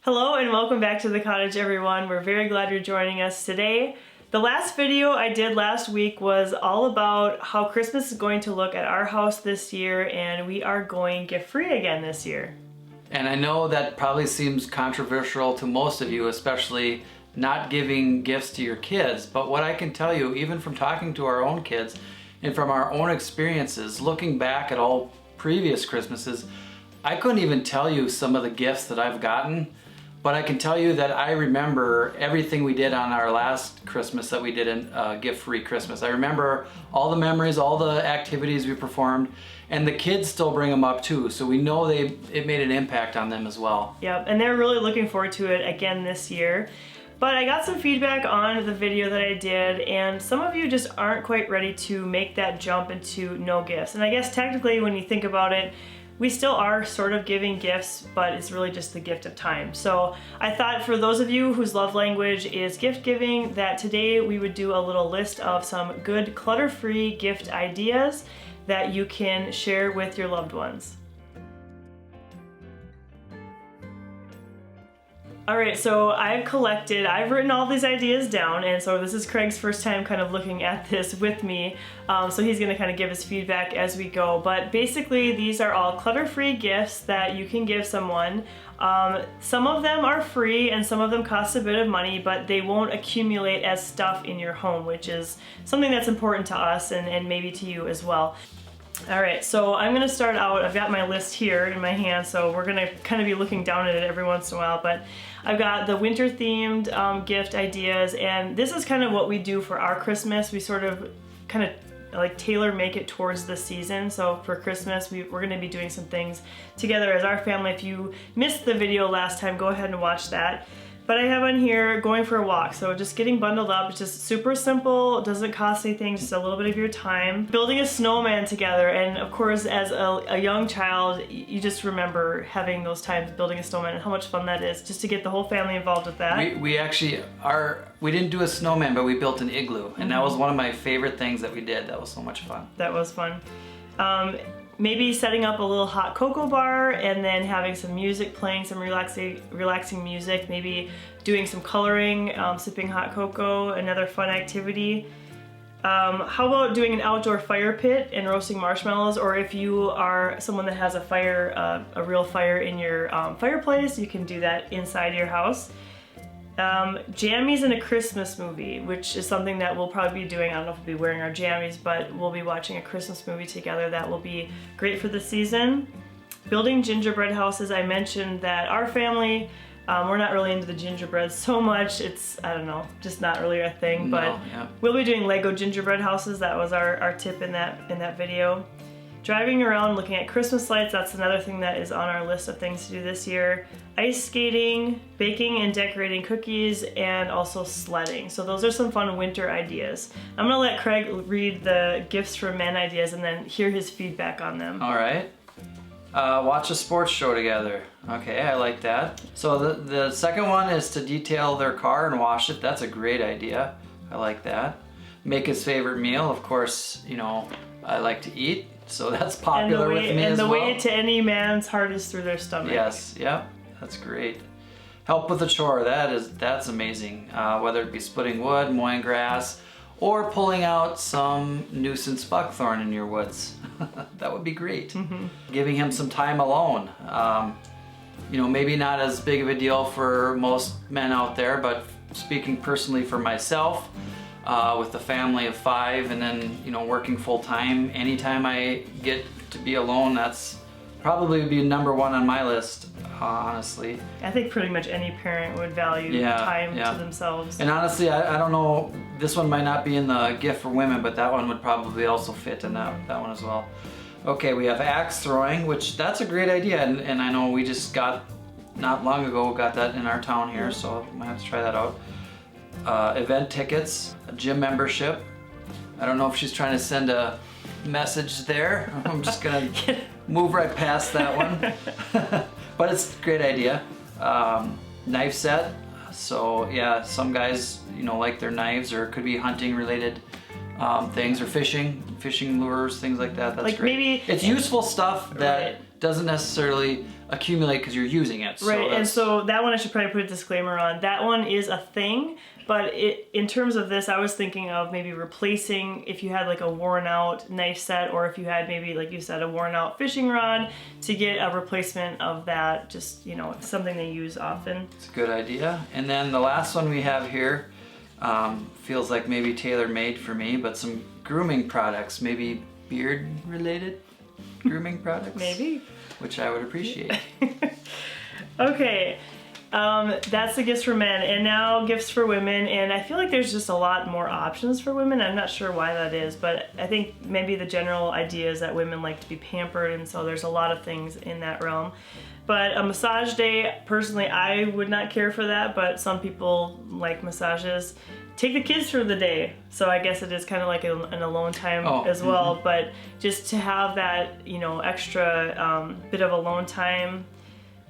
Hello and welcome back to the cottage, everyone. We're very glad you're joining us today. The last video I did last week was all about how Christmas is going to look at our house this year, and we are going gift-free again this year. And I know that probably seems controversial to most of you, especially not giving gifts to your kids, but what I can tell you, even from talking to our own kids and from our own experiences, looking back at all previous Christmases, I couldn't even tell you some of the gifts that I've gotten. But I can tell you that I remember everything we did on our last Christmas that we did in gift-free Christmas. I remember all the memories, all the activities we performed, and the kids still bring them up too. So we know it made an impact on them as well. Yep, and they're really looking forward to it again this year. But I got some feedback on the video that I did, and some of you just aren't quite ready to make that jump into no gifts. And I guess technically when you think about it, we still are sort of giving gifts, but it's really just the gift of time. So I thought for those of you whose love language is gift giving, that today we would do a little list of some good clutter-free gift ideas that you can share with your loved ones. Alright, so I've written all these ideas down, and so this is Craig's first time kind of looking at this with me, so he's going to kind of give his feedback as we go. But basically these are all clutter-free gifts that you can give someone. Some of them are free and some of them cost a bit of money, but they won't accumulate as stuff in your home, which is something that's important to us and maybe to you as well. Alright, so I'm going to start out. I've got my list here in my hand, so we're going to kind of be looking down at it every once in a while, but I've got the winter themed gift ideas, and this is kind of what we do for our Christmas. We sort of kind of like tailor make it towards the season. So for Christmas we're going to be doing some things together as our family. If you missed the video last time, go ahead and watch that. But I have on here going for a walk, so just getting bundled up. It's just super simple, it doesn't cost anything, just a little bit of your time. Building a snowman together, and of course as a young child, you just remember having those times building a snowman and how much fun that is, just to get the whole family involved with that. We actually we didn't do a snowman, but we built an igloo, and that was one of my favorite things that we did. That was so much fun. That was fun. Maybe setting up a little hot cocoa bar and then having some music playing, some relaxing music, maybe doing some coloring, sipping hot cocoa, another fun activity. How about doing an outdoor fire pit and roasting marshmallows, or if you are someone that has a fire, a real fire in your fireplace, you can do that inside your house. Jammies in a Christmas movie, which is something that we'll probably be doing. I don't know if we'll be wearing our jammies, but we'll be watching a Christmas movie together. That will be great for the season. Building gingerbread houses. I mentioned that our family, we're not really into the gingerbread so much. It's, I don't know, just not really our thing, but we'll be doing Lego gingerbread houses. That was our tip in that video. Driving around looking at Christmas lights, that's another thing that is on our list of things to do this year. Ice skating, baking and decorating cookies, and also sledding. So those are some fun winter ideas. I'm gonna let Craig read the gifts for men ideas and then hear his feedback on them. All right. Watch a sports show together. Okay, I like that. So the second one is to detail their car and wash it. That's a great idea. I like that. Make his favorite meal. Of course, you know, I like to eat, so that's popular with me as well. And the way to any man's heart is through their stomach. Yes, yep, that's great. Help with a chore, that's amazing. Whether it be splitting wood, mowing grass, or pulling out some nuisance buckthorn in your woods. That would be great. Giving him some time alone. You know, maybe not as big of a deal for most men out there, but speaking personally for myself, with a family of 5 and then, you know, working full-time, anytime I get to be alone, that's probably would be number 1 on my list, honestly. I think pretty much any parent would value time to themselves. And honestly, I don't know, this one might not be in the gift for women, but that one would probably also fit in that one as well. Okay, we have axe throwing, which that's a great idea, and I know we just got, not long ago, got that in our town here, so I might have to try that out. Event tickets, a gym membership. I don't know if she's trying to send a message there. I'm just gonna move right past that one. But it's a great idea. Knife set. So yeah, some guys, you know, like their knives, or it could be hunting related things, or fishing lures, things like that. That's like great. Maybe it's useful stuff that doesn't necessarily accumulate because you're using it. Right, and so that one I should probably put a disclaimer on. That one is a thing, but in terms of this, I was thinking of maybe replacing if you had like a worn out knife set, or if you had maybe, like you said, a worn out fishing rod, to get a replacement of that, just, you know, something they use often. It's a good idea. And then the last one we have here feels like maybe tailor-made for me, but some grooming products, maybe beard related grooming products. Maybe. Which I would appreciate. Okay, that's the gifts for men, and now gifts for women, and I feel like there's just a lot more options for women. I'm not sure why that is, but I think maybe the general idea is that women like to be pampered, and so there's a lot of things in that realm. But a massage day, personally, I would not care for that, but some people like massages. Take the kids for the day, so I guess it is kind of like an alone time as well, but just to have that, you know, extra bit of alone time.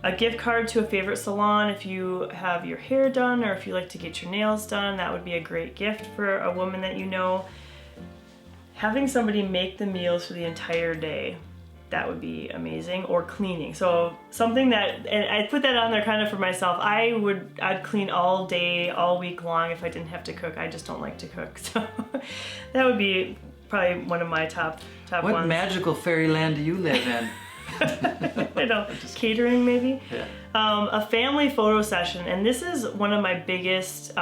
A gift card to a favorite salon if you have your hair done, or if you like to get your nails done, that would be a great gift for a woman that you know. Having somebody make the meals for the entire day, that would be amazing. Or cleaning. So something that, and I put that on there kind of for myself, I'd clean all day, all week long if I didn't have to cook. I just don't like to cook. So that would be probably one of my top ones. What magical fairyland do you live in? I know, catering maybe. Yeah. A family photo session, and this is one of my biggest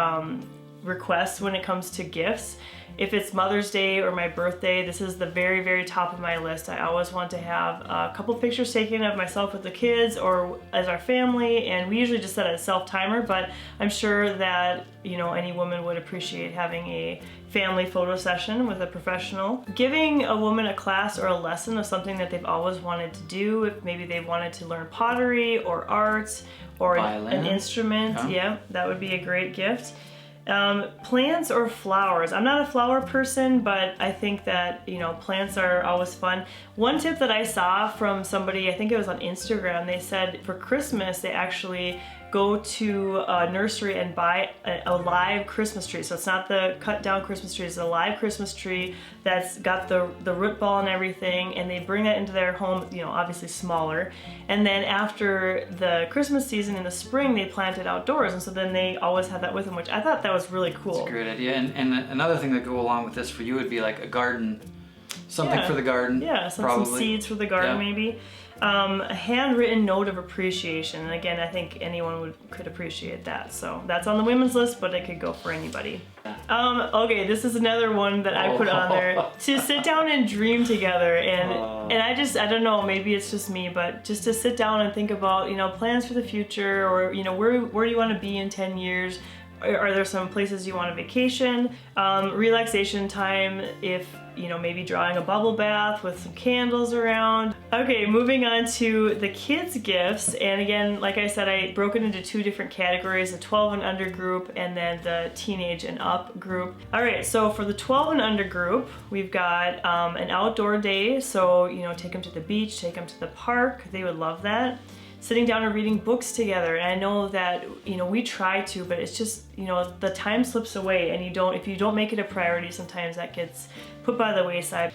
requests when it comes to gifts. If it's Mother's Day or my birthday, this is the very, very top of my list. I always want to have a couple pictures taken of myself with the kids or as our family, and we usually just set a self-timer, but I'm sure that, you know, any woman would appreciate having a family photo session with a professional. Giving a woman a class or a lesson of something that they've always wanted to do, if maybe they wanted to learn pottery or art or an instrument, yeah, that would be a great gift. Plants or flowers. I'm not a flower person, but I think that, you know, plants are always fun. One tip that I saw from somebody, I think it was on Instagram, they said for Christmas they actually go to a nursery and buy a live Christmas tree. So it's not the cut down Christmas tree, it's a live Christmas tree that's got the root ball and everything, and they bring that into their home, you know, obviously smaller. And then after the Christmas season in the spring, they plant it outdoors, and so then they always have that with them, which I thought that was really cool. It's a great idea. And another thing that go along with this for you would be like a garden, something for the garden. Yeah, some seeds for the garden maybe. A handwritten note of appreciation, and again, I think anyone could appreciate that. So that's on the women's list, but it could go for anybody. Okay, this is another one that I put on there, to sit down and dream together, and I don't know, maybe it's just me, but just to sit down and think about, you know, plans for the future, or, you know, where do you want to be in 10 years? Are there some places you want to vacation? Relaxation time, if, you know, maybe drawing a bubble bath with some candles around. Okay, moving on to the kids' gifts. And again, like I said, I broke it into two different categories, the 12 and under group and then the teenage and up group. All right, so for the 12 and under group, we've got an outdoor day. So, you know, take them to the beach, take them to the park. They would love that. Sitting down and reading books together. And I know that, you know, we try to, but it's just, you know, the time slips away, and if you don't make it a priority, sometimes that gets put by the wayside.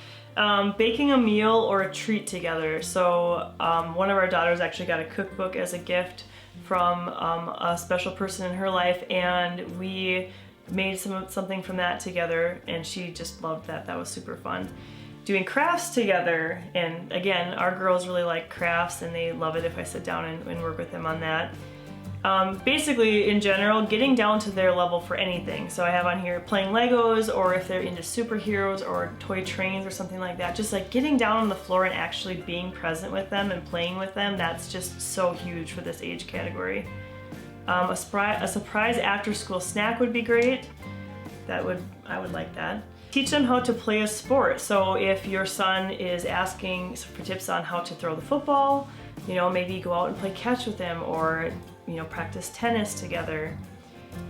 Baking a meal or a treat together. So one of our daughters actually got a cookbook as a gift from a special person in her life, and we made something from that together, and she just loved that. That was super fun. Doing crafts together, and again, our girls really like crafts, and they love it if I sit down and work with them on that. Basically, in general, getting down to their level for anything. So I have on here playing Legos, or if they're into superheroes or toy trains or something like that, just like getting down on the floor and actually being present with them and playing with them, that's just so huge for this age category. A surprise after school snack would be great. I would like that. Teach them how to play a sport. So if your son is asking for tips on how to throw the football, you know, maybe go out and play catch with them, or, you know, practice tennis together.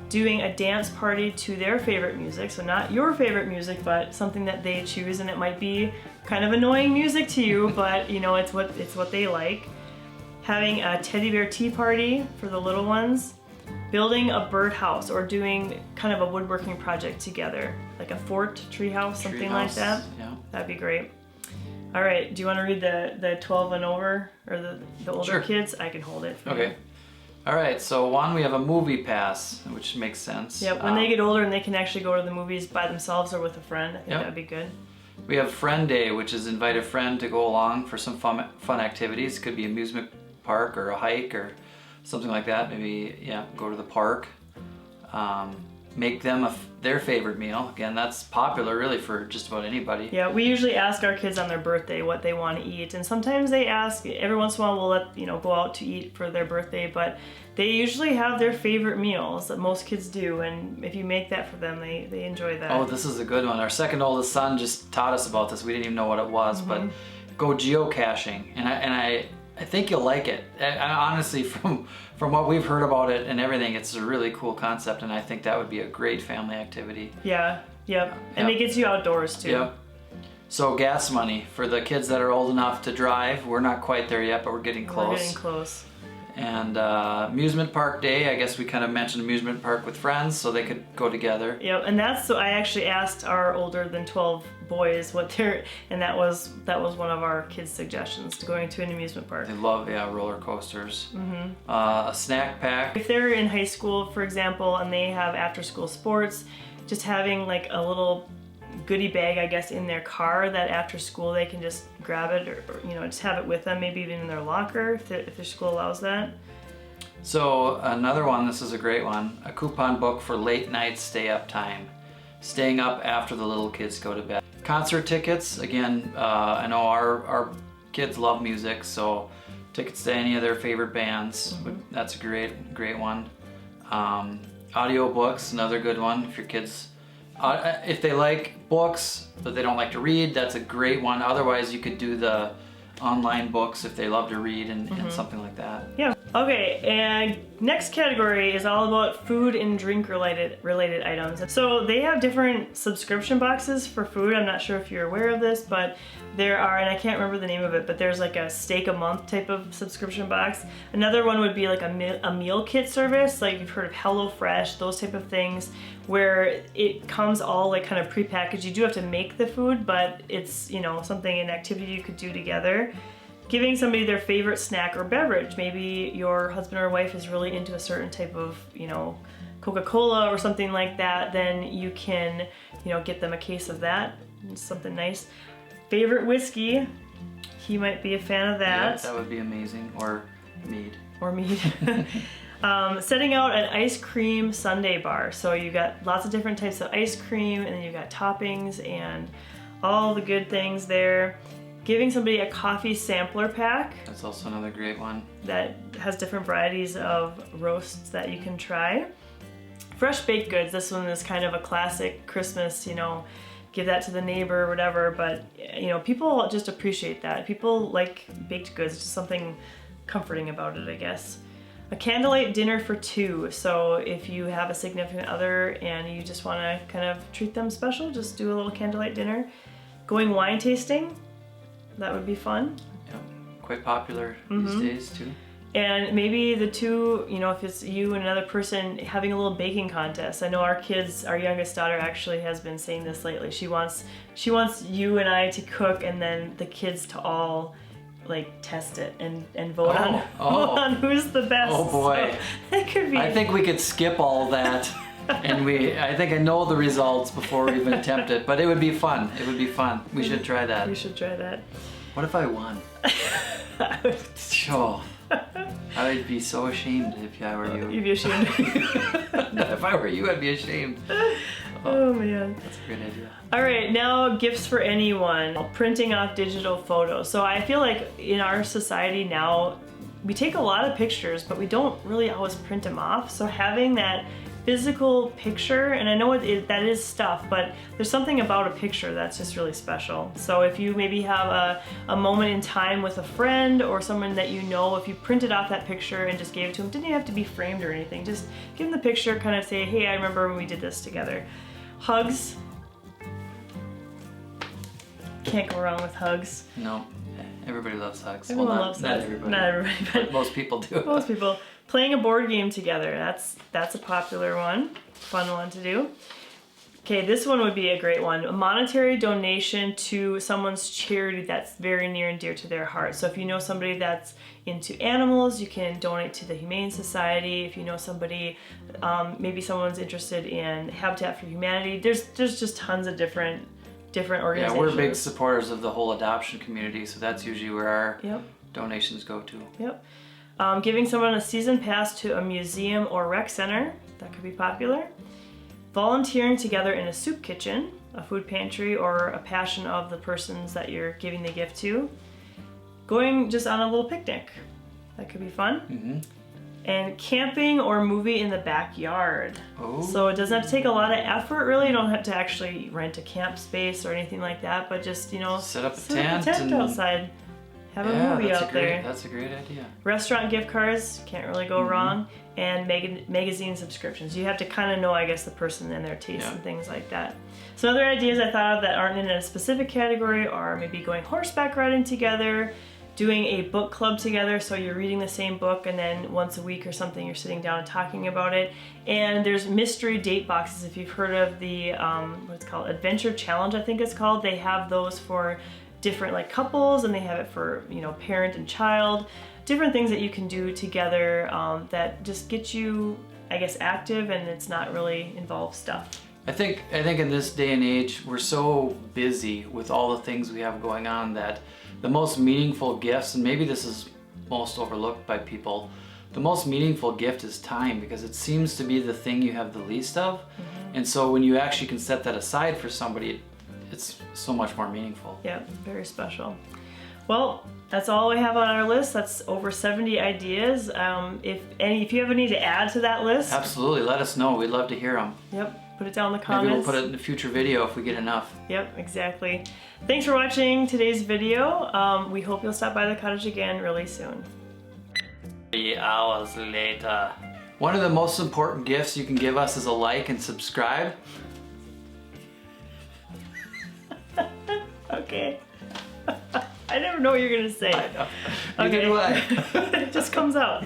Doing a dance party to their favorite music. So not your favorite music, but something that they choose, and it might be kind of annoying music to you, but, you know, it's what they like. Having a teddy bear tea party for the little ones. Building a birdhouse, or doing kind of a woodworking project together, like a fort, treehouse, something like that. Yeah. That'd be great. All right, do you want to read the 12 and over, or the older Sure. kids? I can hold it for you. Okay. All right, so one, we have a movie pass, which makes sense. Yeah, when they get older and they can actually go to the movies by themselves or with a friend, I think that'd be good. We have Friend Day, which is invite a friend to go along for some fun activities. Could be amusement park or a hike or something like that. Maybe, yeah, go to the park. Make them their favorite meal. Again, that's popular really for just about anybody. Yeah, we usually ask our kids on their birthday what they want to eat, and sometimes they ask, every once in a while we'll let, go out to eat for their birthday, but they usually have their favorite meals that most kids do, and if you make that for them, they enjoy that. Oh, this is a good one. Our second oldest son just taught us about this. We didn't even know what it was, but go geocaching, and I think you'll like it. I honestly, from what we've heard about it and everything, it's a really cool concept, and I think that would be a great family activity. Yeah, yep. And it gets you outdoors too. Yep. So gas money for the kids that are old enough to drive. We're not quite there yet, but we're getting close. We're getting close. And amusement park day, I guess we kind of mentioned amusement park with friends so they could go together. Yep, and so I actually asked our older than 12 boys what and that was one of our kids' suggestions, to going to an amusement park. They love, roller coasters. A snack pack. If they're in high school, for example, and they have after-school sports, just having like a little goodie bag, I guess, in their car that after school they can just grab it or just have it with them, maybe even in their locker if their school allows that. So another one, this is a great one, a coupon book for late night stay up time. Staying up after the little kids go to bed. Concert tickets, again, I know our kids love music, so tickets to any of their favorite bands, that's a great one. Audio books, another good one. If your kids, if they like books but they don't like to read, that's a great one. Otherwise, you could do the online books if they love to read and something like that. Yeah. Okay, and next category is all about food and drink related items. So they have different subscription boxes for food. I'm not sure if you're aware of this, but there are, and I can't remember the name of it, but there's like a steak a month type of subscription box. Another one would be like a meal kit service, like you've heard of HelloFresh, those type of things, where it comes all like kind of prepackaged. You do have to make the food, but it's, something, an activity you could do together. Giving somebody their favorite snack or beverage. Maybe your husband or wife is really into a certain type of, Coca-Cola or something like that, then you can, get them a case of that. It's something nice. Favorite whiskey. He might be a fan of that. Yeah, that would be amazing. Or mead. Or mead. Setting out an ice cream sundae bar. So you got lots of different types of ice cream, and then you got toppings and all the good things there. Giving somebody a coffee sampler pack. That's also another great one. That has different varieties of roasts that you can try. Fresh baked goods. This one is kind of a classic Christmas, give that to the neighbor or whatever, but people just appreciate that. People like baked goods. It's just something comforting about it, I guess. A candlelight dinner for two. So if you have a significant other and you just want to kind of treat them special, just do a little candlelight dinner. Going wine tasting. That would be fun. Yeah, quite popular these days too. And maybe the two, if it's you and another person, having a little baking contest. I know our youngest daughter actually has been saying this lately. She wants you and I to cook, and then the kids to all test it and vote on who's the best. Oh boy. So that could be. I think we could skip all that. And I think I know the results before we even attempt it, but it would be fun. It would be fun. We should try that. We should try that. What if I won? Sure. I would be so ashamed if I were you. You'd be ashamed. If I were you, I'd be ashamed. Oh man. That's a great idea. All right, now gifts for anyone. Printing off digital photos. So I feel like in our society now, we take a lot of pictures, but we don't really always print them off. So having that physical picture, and I know that is stuff, but there's something about a picture that's just really special. So if you maybe have a moment in time with a friend or someone that if you printed off that picture and just gave it to them, didn't have to be framed or anything, just give them the picture, kind of say, hey, I remember when we did this together. Hugs. Can't go wrong with hugs. No, everybody loves hugs. Everyone loves hugs. Not everybody, but most people do. Most people. Playing a board game together, that's a popular one, fun one to do. Okay, this one would be a great one. A monetary donation to someone's charity that's very near and dear to their heart. So if you know somebody that's into animals, you can donate to the Humane Society. If you know somebody, maybe someone's interested in Habitat for Humanity, there's just tons of different organizations. Yeah, we're big supporters of the whole adoption community, so that's usually where our donations go to. Yep. Giving someone a season pass to a museum or rec center, that could be popular. Volunteering together in a soup kitchen, a food pantry, or a passion of the persons that you're giving the gift to. Going just on a little picnic, that could be fun. Mm-hmm. And camping or movie in the backyard. Oh. So it doesn't have to take a lot of effort, really. You don't have to actually rent a camp space or anything like that, but just, you know, set up a tent and outside. Have a movie out there. That's a great idea. Restaurant gift cards, can't really go wrong. And magazine subscriptions. You have to kind of know, I guess, the person and their tastes and things like that. Some other ideas I thought of that aren't in a specific category are maybe going horseback riding together, doing a book club together, so you're reading the same book and then once a week or something you're sitting down and talking about it. And there's mystery date boxes. If you've heard of the, what's called, Adventure Challenge, I think it's called. They have those for different like couples, and they have it for, you know, parent and child. Different things that you can do together that just get you, I guess, active, and it's not really involved stuff. I think in this day and age, we're so busy with all the things we have going on that the most meaningful gifts, and maybe this is most overlooked by people, the most meaningful gift is time, because it seems to be the thing you have the least of. And so when you actually can set that aside for somebody, it's so much more meaningful. Yeah, very special. Well, that's all we have on our list. That's over 70 ideas. If you have any to add to that list, absolutely, let us know. We'd love to hear them. Yep, put it down in the comments. Maybe we'll put it in a future video if we get enough. Yep, exactly. Thanks for watching today's video. We hope you'll stop by the cottage again really soon. 3 hours later. One of the most important gifts you can give us is a like and subscribe. Okay. I never know what you're gonna say. Neither do I. It just comes out.